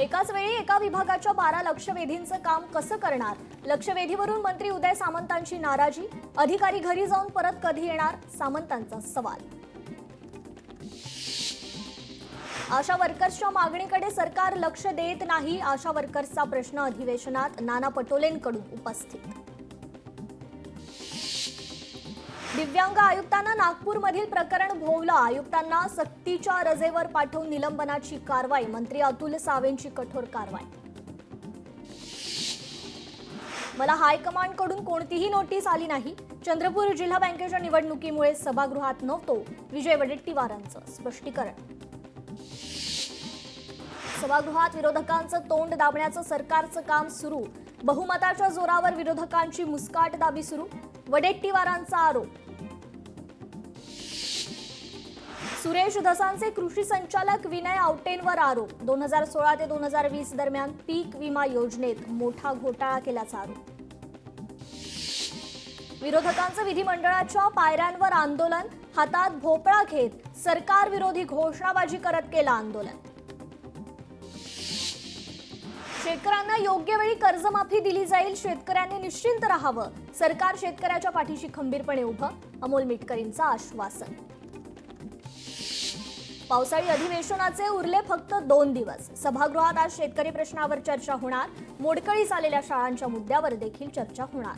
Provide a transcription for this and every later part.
एकाच वेळी एका विभागाच्या 12 लक्षवेधींचं काम कसं करणार? लक्षवेधीवरून मंत्री उदय सामंतांची नाराजी. अधिकारी घरी जाऊन परत कधी येणार? सामंतांचा सवाल. आशा वर्कर्सच्या मागणीकडे सरकार लक्ष देत नाही. आशा वर्कर्सचा प्रश्न अधिवेशनात नाना पटोलेंकडून उपस्थित. दिव्यांग आयुक्तांना नागपूरमधील प्रकरण भोवलं. आयुक्तांना सक्तीच्या रजेवर पाठवून निलंबनाची कारवाई. मंत्री अतुल सावेंची कठोर कारवाई. मला हायकमांडकडून कोणतीही नोटीस आली नाही. चंद्रपूर जिल्हा बँकेच्या निवडणुकीमुळे सभागृहात नव्हतो. विजय वडेट्टीवारांचं स्पष्टीकरण. सभागृहात विरोधकांचं तोंड दाबण्याचं सरकारचं काम सुरू. बहुमताच्या जोरावर विरोधकांची मुस्काटदाबी सुरू. वडेट्टीवारांचा आरोप. सुरेश धसांचे कृषी संचालक विनय आवटेंवर आरोप. 2016 ते 2020 दरम्यान पीक विमा योजनेत मोठा घोटाळा केल्याचा आरोप. विरोधकांचं विधिमंडळाच्या पायऱ्यांवर आंदोलन. हातात भोपळा घेत सरकार विरोधी घोषणाबाजी करत केलं आंदोलन. शेतकऱ्यांना योग्य वेळी कर्जमाफी दिली जाईल. शेतकऱ्यांनी निश्चिंत राहावं. सरकार शेतकऱ्याच्या पाठीशी खंबीरपणे उभं. अमोल मिटकरींचं आश्वासन. पावसाळी अधिवेशनाचे उरले फक्त 2 दिवस. सभागृहात आज शेतकरी प्रश्नावर चर्चा होणार. मोडकळीस आलेल्या शाळांच्या मुद्द्यावर देखील चर्चा होणार.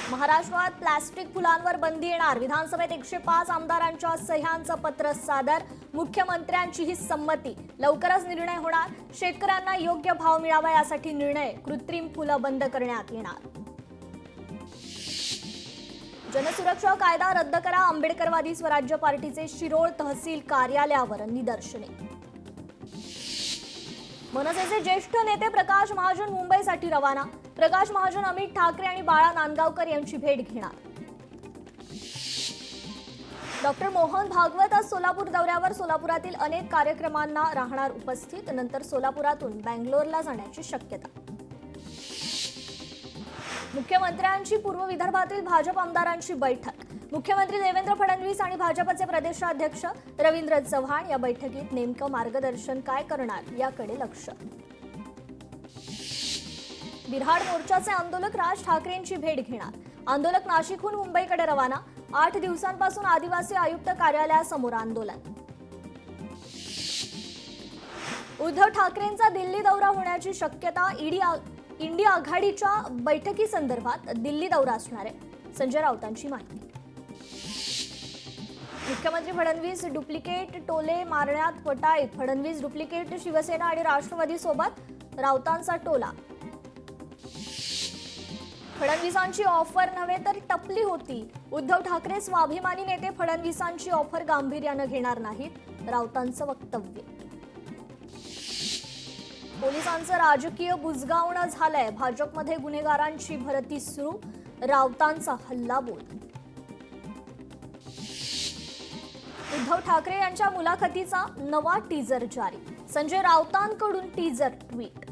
महाराष्ट्रात प्लास्टिक फुलांवर बंदी येणार. विधानसभेत 105 आमदारांच्या सह्यांचं पत्र सादर. मुख्यमंत्र्यांचीही संमती. लवकरच निर्णय होणार. शेतकऱ्यांना योग्य भाव मिळावा यासाठी निर्णय. कृत्रिम फुलं बंद करण्यात येणार. जनसुरक्षा कायदा रद्द करा. आंबेडकरवादी स्वराज्य पार्टीचे शिरोळ तहसील कार्यालयावर निदर्शने. मनसेचे ज्येष्ठ नेते प्रकाश महाजन मुंबईसाठी रवाना. प्रकाश महाजन अमित ठाकरे आणि बाळा नांदगावकर यांची भेट घेणार. डॉक्टर मोहन भागवत आज सोलापूर दौऱ्यावर. सोलापुरातील अनेक कार्यक्रमांना राहणार उपस्थित. नंतर सोलापुरातून बँगलोरला जाण्याची शक्यता. मुख्यमंत्र्यांची पूर्व विदर्भातील भाजप आमदारांची बैठक. मुख्यमंत्री देवेंद्र फडणवीस आणि भाजपचे प्रदेशाध्यक्ष रवींद्र चव्हाण या बैठकीत नेमकं मार्गदर्शन काय करणार याकडे लक्ष. बिऱ्हाड मोर्चाचे आंदोलक राज ठाकरेंची भेट घेणार. आंदोलक नाशिकहून मुंबईकडे रवाना. 8 दिवसांपासून आदिवासी आयुक्त कार्यालयासमोर आंदोलन. उद्धव ठाकरेंचा दिल्ली दौरा होण्याची शक्यता. इंडिया आघाडीच्या बैठकीसंदर्भात दिल्ली दौरा असणार आहे. संजय राऊतांची माहिती. मुख्यमंत्री फडणवीस डुप्लिकेट टोले मारण्यात पटाईत. फडणवीस डुप्लिकेट शिवसेना आणि राष्ट्रवादी सोबत. राऊतांचा टोला. फडणवीसांची ऑफर नव्हे तर टपली होती. उद्धव ठाकरे स्वाभिमानी नेते फडणवीसांची ऑफर गांभीर्यानं घेणार नाहीत. राऊतांचं वक्तव्य. पोलिसांचं राजकीय बुजगावणं झालंय. भाजपमध्ये गुन्हेगारांची भरती सुरू. राऊतांचा हल्लाबोल. उद्धव ठाकरे यांच्या मुलाखतीचा नवा टीजर जारी. संजय राऊतांकडून टीजर ट्विट.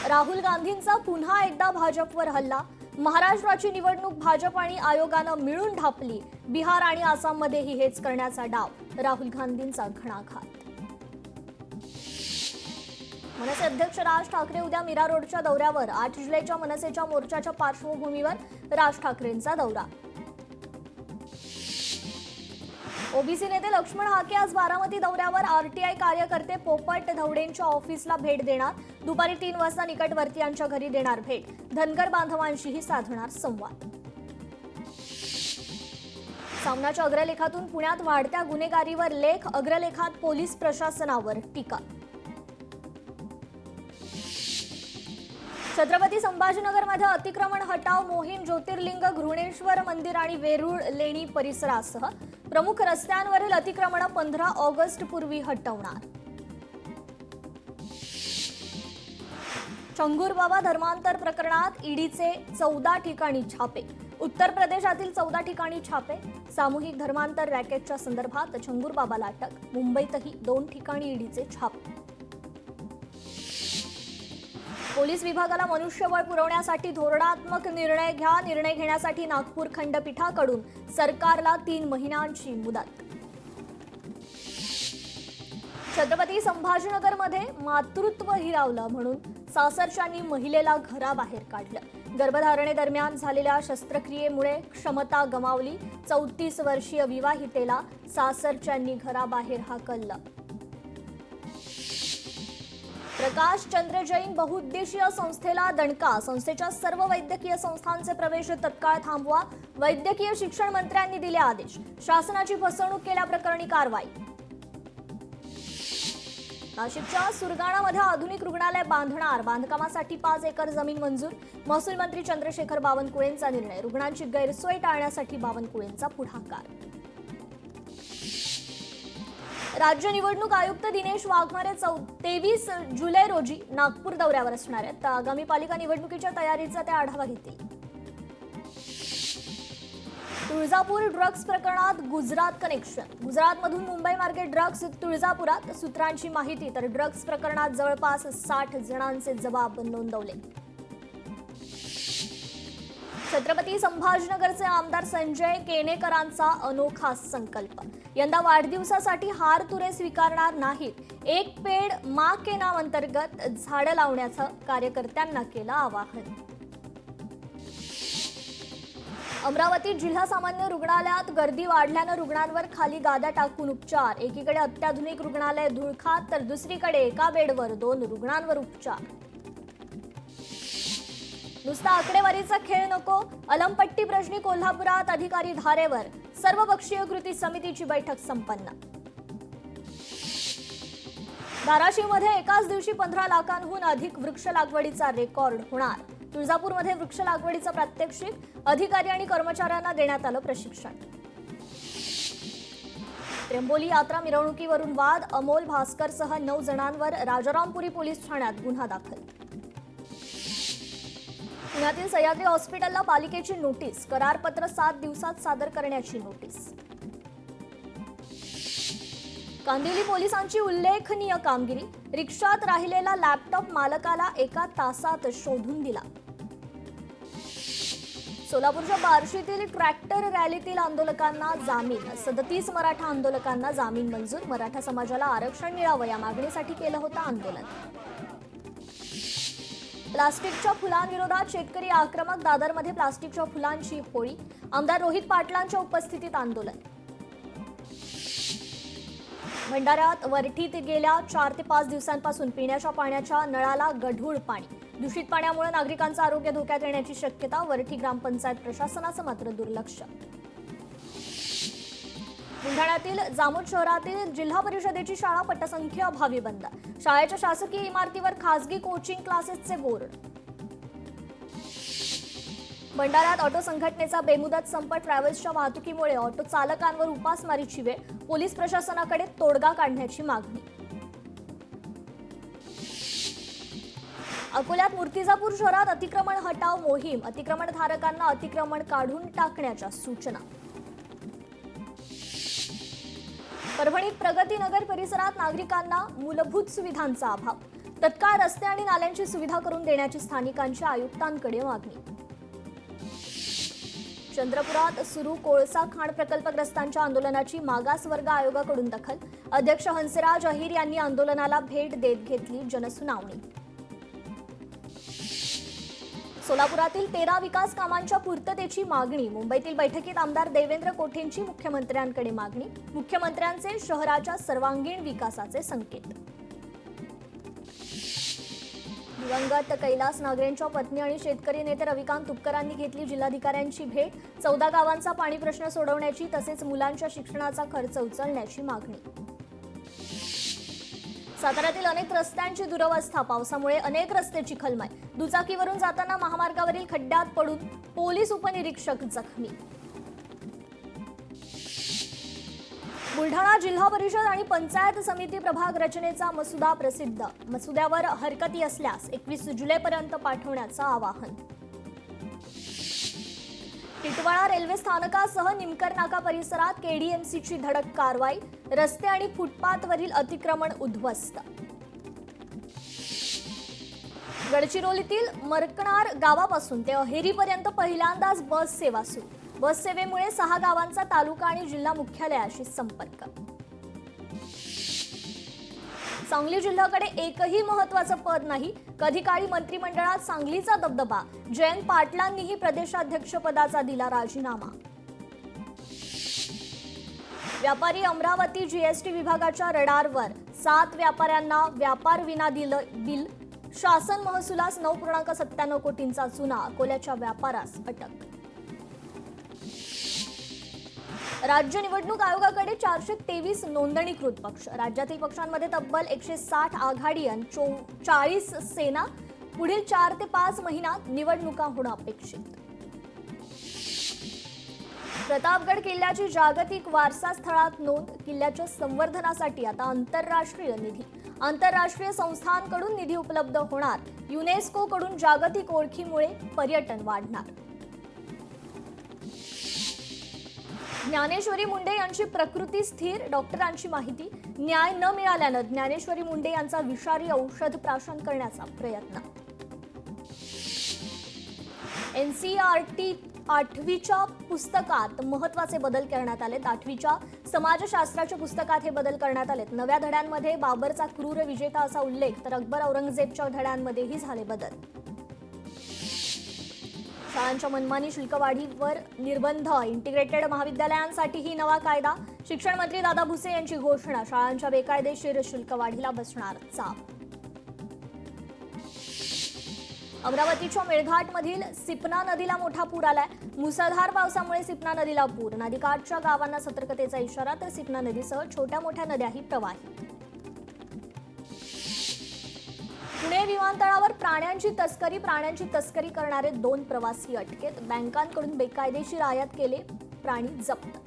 राहुल गांधींचा पुन्हा एकदा भाजपवर हल्ला. महाराष्ट्राची निवडणूक भाजप आणि आयोगानं मिळून ढापली. बिहार आणि आसाममध्येही हेच करण्याचा डाव. राहुल गांधींचा घणाघात. मनसे अध्यक्ष राज ठाकरे उद्या मीरा रोडच्या दौऱ्यावर. 8 जुलैच्या मनसेच्या मोर्चाच्या पार्श्वभूमीवर राज ठाकरेंचा दौरा. ओबीसी नेते लक्ष्मण हाके आज बारामती दौऱ्यावर. आरटीआय कार्यकर्ते पोपट धवडेंच्या ऑफिसला भेट देणार. दुपारी 3 वाजता निकटवर्तीयांच्या घरी देणार भेट. धनगर बांधवांशीही साधणार संवाद. सामनाच्या अग्रलेखातून पुण्यात वाढत्या गुन्हेगारीवर लेख. अग्रलेखात पोलीस प्रशासनावर टीका. छत्रपती संभाजीनगरमध्ये अतिक्रमण हटाव मोहीम. ज्योतिर्लिंग, घृणेश्वर मंदिर आणि वेरूळ लेणी परिसरासह प्रमुख रस्त्यांवरील अतिक्रमण 15 ऑगस्ट पूर्वी हटवणार. चंगूरबाबा धर्मांतर प्रकरणात ईडीचे 14 ठिकाणी छापे. उत्तर प्रदेशातील 14 ठिकाणी छापे. सामूहिक धर्मांतर रॅकेटच्या संदर्भात चंगूरबाबाला अटक. मुंबईतही 2 ठिकाणी ईडीचे छापे. पोलीस विभागाला मनुष्यबळ पुरवण्यासाठी धोरणात्मक निर्णय घ्या. निर्णय घेण्यासाठी नागपूर खंडपीठाकडून सरकारला 3 महिन्यांची मुदत. छत्रपती संभाजीनगरमध्ये मातृत्व हिरावलं म्हणून सासरच्यांनी महिलेला घराबाहेर काढलं। गर्भधारणेदरम्यान झालेल्या शस्त्रक्रियेमुळे क्षमता गमावली। 34 वर्षीय विवाहितेला सासरच्यांनी घराबाहेर हाकललं। प्रकाश चंद्र जैन बहुउद्देशीय संस्थेला दणका। संस्थेच्या सर्व वैद्यकीय संस्थांचे प्रवेश तत्काळ थांबवा। वैद्यकीय शिक्षण मंत्र्यांनी दिले आदेश। शासनाची फसवणूक केल्याप्रकरणी कारवाई। नाशिकच्या सुरगाणामध्ये आधुनिक रुग्णालय बांधणार। बांधकामासाठी 5 एकर जमीन मंजूर। महसूल मंत्री चंद्रशेखर बावनकुळेंचा निर्णय। रुग्णांची गैरसोय टाळण्यासाठी बावनकुळेंचा पुढाकार। राज्य निवडणूक आयुक्त दिनेश वाघमारे 23 जुलै रोजी नागपूर दौऱ्यावर असणार आहेत। आगामी पालिका निवडणुकीच्या तयारीचा ते आढावा घेतील। तुळजापूर ड्रग्ज प्रकरणात गुजरात कनेक्शन। गुजरातमधून मुंबई मार्गे ड्रग्ज तुळजापुरात। सूत्रांची माहिती तर ड्रग्ज प्रकरणात जवळपास 60 जणांचे जबाब नोंदवले। छत्रपती संभाजीनगरचे आमदार संजय केनेकरांचा अनोखा संकल्प। यंदा वाढदिवसासाठी हार तुरे स्वीकारणार नाहीत। एक पेड मां के नाम अंतर्गत झाडं लावण्याचं कार्यकर्त्यांना केलं आवाहन। अमरावती जिल्हा सामान्य रुग्णालयात गर्दी वाढल्यानं रुग्णांवर खाली गाद्या टाकून उपचार। एकीकडे अत्याधुनिक रुग्णालय धुळखात तर दुसरीकडे एका बेडवर 2 रुग्णांवर उपचार। नुसता आकडेवारीचा खेळ नको। अलमपट्टी प्रश्नी कोल्हापुरात अधिकारी धारेवर। सर्वपक्षीय कृती समितीची बैठक संपन्न। धाराशिवमध्ये एकाच दिवशी 15 लाखांहून अधिक वृक्ष लागवडीचा रेकॉर्ड होणार। तुळजापूरमध्ये वृक्ष लागवडीचं प्रात्यक्षिक। अधिकारी आणि कर्मचाऱ्यांना देण्यात आलं प्रशिक्षण। त्र्यंबोली यात्रा मिरवणुकीवरून वाद। अमोल भास्करसह 9 जणांवर राजारामपुरी पोलीस ठाण्यात गुन्हा दाखल। पुण्यातील सह्याद्री हॉस्पिटलला पालिकेची नोटीस। करारपत्र 7 दिवसात सादर करण्याची नोटीस। कांदिवली पोलिसांची उल्लेखनीय कामगिरी। रिक्षात राहिलेला लॅपटॉप मालकाला 1 तासात शोधून दिला। सोलापूरच्या बार्शीतील ट्रॅक्टर रॅलीतील आंदोलकांना जामीन। 37 मराठा आंदोलकांना जामीन मंजूर। मराठा समाजाला आरक्षण मिळावं या मागणीसाठी केलं होतं आंदोलन। प्लास्टिकच्या फुलांविरोधात शेतकरी आक्रमक। दादरमध्ये प्लास्टिकच्या फुलांची होळी। आमदार रोहित पाटलांच्या उपस्थितीत आंदोलन। भंडाऱ्यात वरठीत गेल्या 4 ते 5 दिवसांपासून पिण्याच्या पाण्याच्या नळाला गढूळ पाणी। दूषित पाण्यामुळे नागरिकांचं आरोग्य धोक्यात येण्याची शक्यता। वरठी ग्रामपंचायत प्रशासनाचं मात्र दुर्लक्ष। बुलढाण्यातील जामोद शहरातील जिल्हा परिषदेची शाळा पटसंख्या अभावी बंद। शाळेच्या शासकीय इमारतीवर खासगी कोचिंग क्लासेसचे बोर्ड। भंडाऱ्यात ऑटो संघटनेचा बेमुदत संप। ट्रॅव्हल्सच्या वाहतुकीमुळे ऑटो चालकांवर उपासमारीची वेळ। पोलीस प्रशासनाकडे तोडगा काढण्याची मागणी। अकोल्यात मूर्तिजापूर शहरात अतिक्रमण हटाव मोहीम। अतिक्रमणधारकांना अतिक्रमण काढून टाकण्याच्या सूचना। परभणीत प्रगतीनगर परिसरात नागरिकांना मूलभूत सुविधांचा अभाव। तत्काळ रस्ते आणि नाल्यांची सुविधा करून देण्याची स्थानिकांच्या आयुक्तांकडे मागणी। चंद्रपुरात सुरू कोळसा खाण प्रकल्पग्रस्तांच्या आंदोलनाची मागासवर्ग आयोगाकडून दखल। अध्यक्ष हंसराज अहिर यांनी आंदोलनाला भेट देत घेतली जनसुनावणी। सोलापुरातील 13 विकास कामांच्या पूर्ततेची मागणी। मुंबईतील बैठकीत आमदार देवेंद्र कोठेंची मुख्यमंत्र्यांकडे मागणी। मुख्यमंत्र्यांचे शहराच्या सर्वांगीण विकासाचे संकेत। दिवंगत कैलास नागरेंच्या पत्नी आणि शेतकरी नेते रविकांत तुपकरांनी घेतली जिल्हाधिकाऱ्यांची भेट। 14 गावांचा पाणी प्रश्न सोडवण्याची तसेच मुलांच्या शिक्षणाचा खर्च उचलण्याची मागणी। साताऱ्यातील अनेक रस्त्यांची दुरवस्था। पावसामुळे अनेक रस्ते चिखलमय। दुचाकीवरून जाताना महामार्गावरील खड्ड्यात पडून पोलीस उपनिरीक्षक जखमी। बुलढाणा जिल्हा परिषद आणि पंचायत समिती प्रभाग रचनेचा मसुदा प्रसिद्ध। मसुद्यावर हरकती असल्यास 21 जुलैपर्यंत पाठवण्याचं आवाहन। टिटवाळा रेल्वे स्थानकासह निमकर नाका परिसरात केडीएमसीची धडक कारवाई। रस्ते आणि फुटपाथवरील अतिक्रमण उद्ध्वस्त। गडचिरोलीतील मरकणार गावापासून ते अहेरीपर्यंत पहिल्यांदाच बस सेवा सुरू। बस सेवेमुळे 6 गावांचा तालुका आणि जिल्हा मुख्यालयाशी संपर्क। सांगली जिल्ह्याकडे एकही महत्त्वाचं पद नाही. कधी काळी मंत्रिमंडळात सांगलीचा दबदबा. जयंत पाटलांनीही प्रदेशाध्यक्षपदाचा दिला राजीनामा. व्यापारी अमरावती जीएसटी विभागाच्या रडारवर. 7 व्यापाऱ्यांना व्यापार विना दिलं बिल. शासन महसुलास 9.97 कोटींचा चुना. अकोल्याच्या व्यापारास अटक. राज्य निवडणूक आयोगाकडे 423 नोंदणीकृत पक्ष. राज्यातील पक्षांमध्ये तब्बल 160 आघाडी आणि 40 सेना. पुढील 4 ते 5 महिन्यात निवडणुका होणं अपेक्षित. प्रतापगड किल्ल्याची जागतिक वारसा स्थळात नोंद. किल्ल्याच्या संवर्धनासाठी आता आंतरराष्ट्रीय निधी. आंतरराष्ट्रीय संस्थांकडून निधी उपलब्ध होणार. युनेस्को कडून जागतिक ओळखीमुळे पर्यटन वाढणार. ज्ञानेश्वरी मुंडे यांची प्रकृती स्थिर. डॉक्टरांची माहिती. न्याय न मिळाल्यानं ज्ञानेश्वरी मुंडे यांचा विषारी औषध प्राशन करण्याचा प्रयत्न. एनसीईआरटी 8वीच्या पुस्तकात महत्त्वाचे बदल करण्यात आलेत. 8वीच्या समाजशास्त्राच्या पुस्तकात हे बदल करण्यात आलेत. नव्या धड्यांमध्ये बाबरचा क्रूर विजेता असा उल्लेख, तर अकबर औरंगजेबच्या धड्यांमध्येही झाले बदल. शाळांच्या मनमानी शुल्कवाढीवर निर्बंध. इंटिग्रेटेड महाविद्यालयांसाठीही नवा कायदा. शिक्षण मंत्री दादा भुसे यांची घोषणा. शाळांच्या बेकायदेशीर शुल्कवाढीला बसणार चाप. अमरावतीच्या मेळघाटमधील सिपना नदीला मोठा पूर आलाय. मुसळधार पावसामुळे सिपना नदीला पूर. नदीकाठच्या गावांना सतर्कतेचा इशारा, तर सिपना नदीसह छोट्या मोठ्या नद्याही प्रवाहित. पुणे विमानतळावर प्राण्यांची तस्करी करणारे 2 प्रवासी अटकेत. बँकांकडून बेकायदेशीर आयात केले प्राणी जप्त.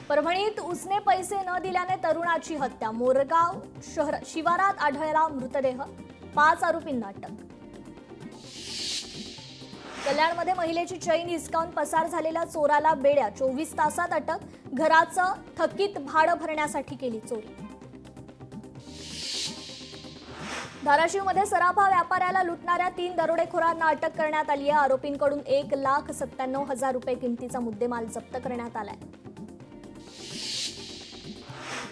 परभणीत उसने पैसे न दिल्याने तरुणाची हत्या. मोरगाव शिवारात आढळला मृतदेह. 5 आरोपींना अटक. कल्याणमध्ये महिलेची चैन हिसकावून पसार झालेल्या चोराला बेड्या. 24 तासात अटक. घराचं थकीत भाडं भरण्यासाठी केली चोरी. धाराशिवमध्ये सराफा व्यापाऱ्याला लुटणाऱ्या 3 दरोडेखोरांना अटक करण्यात आली आहे. आरोपींकडून 1,97,000 रुपये किमतीचा मुद्देमाल जप्त करण्यात आलाय.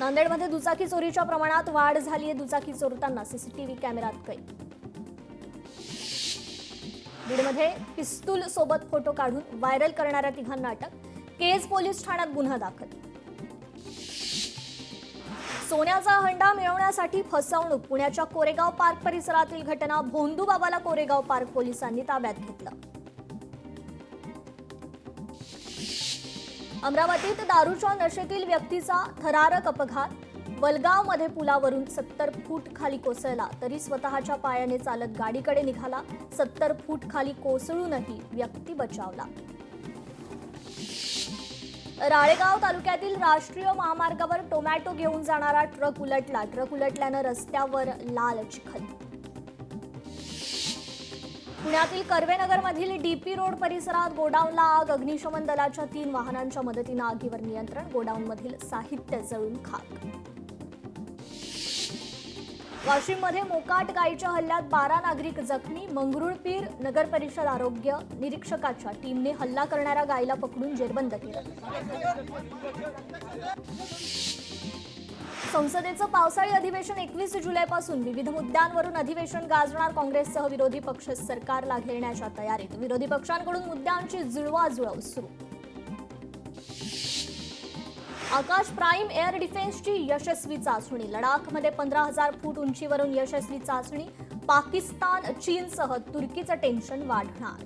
नांदेडमध्ये दुचाकी चोरीच्या प्रमाणात वाढ झाली आहे. दुचाकी चोरताना सीसीटीव्ही कॅमेऱ्यात कैद. बीडमध्ये पिस्तूल सोबत फोटो काढून व्हायरल करणाऱ्या 3घांना अटक. केज पोलीस ठाण्यात गुन्हा दाखल. सोन्याचा हंडा मिळवण्यासाठी फसवणूक. पुण्याच्या कोरेगाव पार्क परिसरातील घटना. भोंदू बाबाला कोरेगाव पार्क पोलिसांनी ताब्यात घेतलं. अमरावतीत दारूच्या नशेतील व्यक्तीचा थरारक अपघात. वलगावमध्ये पुलावरून 70 फूट खाली कोसळला, तरी स्वतःच्या पायाने चालत गाडीकडे निघाला. 70 फूट खाली कोसळूनही व्यक्ती बचावला. राळेगाव तालुक्यातील राष्ट्रीय महामार्गावर टोमॅटो घेऊन जाणारा ट्रक उलटला. ट्रक उलटल्यानं रस्त्यावर लाल चिखल. पुण्यातील कर्वेनगरमधील डीपी रोड परिसरात गोडाऊनला आग. अग्निशमन दलाच्या 3 वाहनांच्या मदतीनं आगीवर नियंत्रण. गोडाऊनमधील साहित्य जळून खाक. वाशिममध्ये मोकाट गायीच्या हल्ल्यात 12 नागरिक जखमी. मंगरुळपीर नगर परिषद आरोग्य निरीक्षकाच्या टीमने हल्ला करणाऱ्या गायीला पकडून जेरबंद केलं. संसदेचं पावसाळी अधिवेशन 21 जुलैपासून. विविध मुद्द्यांवरून अधिवेशन गाजणार. काँग्रेससह विरोधी पक्ष सरकारला घेरण्याच्या तयारीत. विरोधी पक्षांकडून मुद्द्यांची जुळवाजुळव सुरू. आकाश प्राईम एअर डिफेन्सची यशस्वी चाचणी. लडाखमध्ये 15,000 फूट उंचीवरून यशस्वी चाचणी. पाकिस्तान चीनसह तुर्कीचं टेन्शन वाढणार.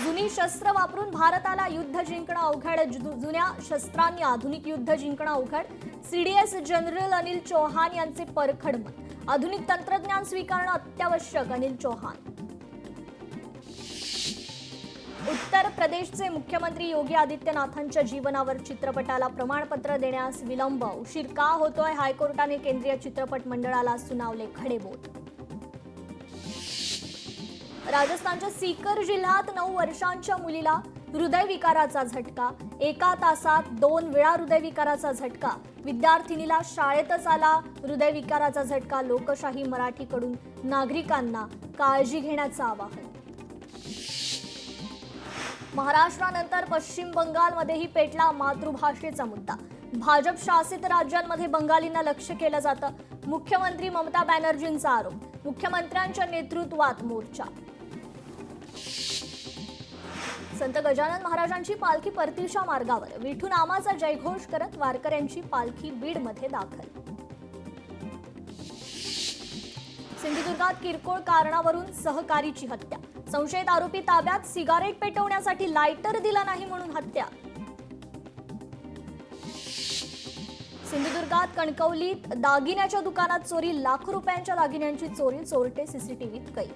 जुनी शस्त्र वापरून भारताला युद्ध जिंकणं अवघड. जुन्या शस्त्रांनी आधुनिक युद्ध जिंकणं अवघड. सीडीएस जनरल अनिल चौहान यांचे परखड मत. आधुनिक तंत्रज्ञान स्वीकारणं अत्यावश्यक. अनिल चौहान. उत्तर प्रदेशचे मुख्यमंत्री योगी आदित्यनाथांच्या जीवनावर चित्रपटाला प्रमाणपत्र देण्यास विलंब. उशीर का होतोय? हायकोर्टाने केंद्रीय चित्रपट मंडळाला सुनावले खडेबोल. राजस्थानच्या सीकर जिल्ह्यात 9 वर्षांच्या मुलीला हृदयविकाराचा झटका. 1 तासात 2 वेळा हृदयविकाराचा झटका. विद्यार्थिनीला शाळेतच आला हृदयविकाराचा झटका. लोकशाही मराठीकडून नागरिकांना काळजी घेण्याचं आवाहन. महाराष्ट्रानंतर पश्चिम बंगालमध्येही पेटला मातृभाषेचा मुद्दा. भाजप शासित राज्यांमध्ये बंगालींना लक्ष्य केलं जातं. मुख्यमंत्री ममता बॅनर्जींचा आरोप. मुख्यमंत्र्यांच्या नेतृत्वात मोर्चा. संत गजानन महाराजांची पालखी परतीच्या मार्गावर. विठू नामाचा जयघोष करत वारकऱ्यांची पालखी बीडमध्ये दाखल. सिंधुदुर्गात किरकोळ कारणावरून सहकारीची हत्या. संशयित आरोपी ताब्यात. सिगारेट पेटवण्यासाठी लायटर दिला नाही म्हणून हत्या. सिंधुदुर्गात कणकवलीत दागिन्याच्या दुकानात चोरी. लाखो रुपयांच्या दागिन्यांची चोरी. चोरटे सीसीटीव्हीत कैद.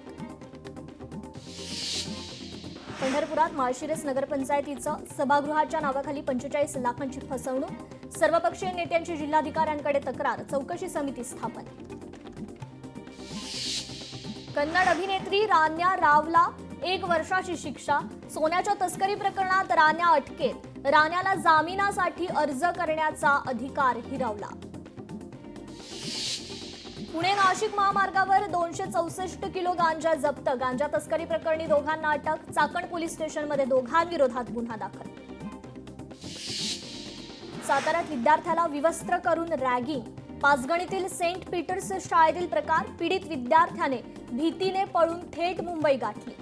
पंढरपुरात माळशिरस नगरपंचायतीचं सभागृहाच्या नावाखाली 45 लाखांची फसवणूक. सर्वपक्षीय नेत्यांची जिल्हाधिकाऱ्यांकडे तक्रार. चौकशी समिती स्थापन. कन्नड अभिनेत्री रान्या रावला 1 वर्षाची शिक्षा. सोन्याच्या तस्करी प्रकरणात रान्या अटकेत. राण्याला जामिनासाठी अर्ज करण्याचा अधिकार हिरावला. पुणे नाशिक महामार्गावर 264 किलो गांजा जप्त. गांजा तस्करी प्रकरणी दोघांना अटक. चाकण पोलीस स्टेशनमध्ये दोघांविरोधात गुन्हा दाखल. साताऱ्यात विद्यार्थ्याला विवस्त्र करून रॅगिंग. पाचगणीतील सेंट पीटर्स शाळेतील प्रकार. पीडित विद्यार्थ्याने भीतीने पळून थेट मुंबई गाठली.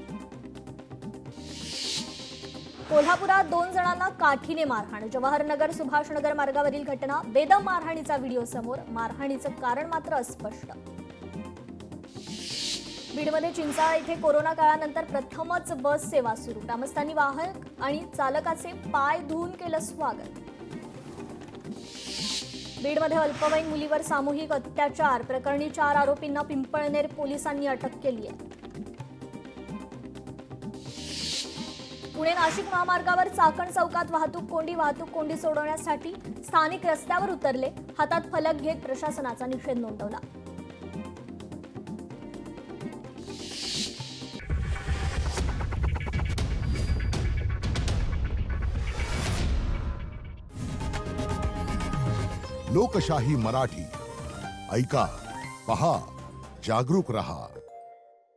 कोल्हापुरात 2 जणांना काठीने मारहाण. जवाहरनगर सुभाषनगर मार्गावरील घटना. बेदम मारहाणीचा व्हिडिओ समोर. मारहाणीचं कारण मात्र अस्पष्ट. बीडमध्ये चिंचाळा इथे कोरोना काळानंतर प्रथमच बस सेवा सुरू. ग्रामस्थांनी वाहक आणि चालकाचे पाय धुवून केलं स्वागत. बीडमध्ये अल्पवयीन मुलीवर सामूहिक अत्याचार प्रकरणी 4 आरोपींना पिंपळनेर पोलिसांनी अटक केली आहे. पुणे नाशिक महामार्गावर चाकण चौकात वाहतूक कोंडी सोडवण्यासाठी स्थानिक रस्त्यावर उतरले. हातात फलक घेत प्रशासनाचा निषेध नोंदवला. लोकशाही मराठी ऐका, पहा, जागरूक रहा.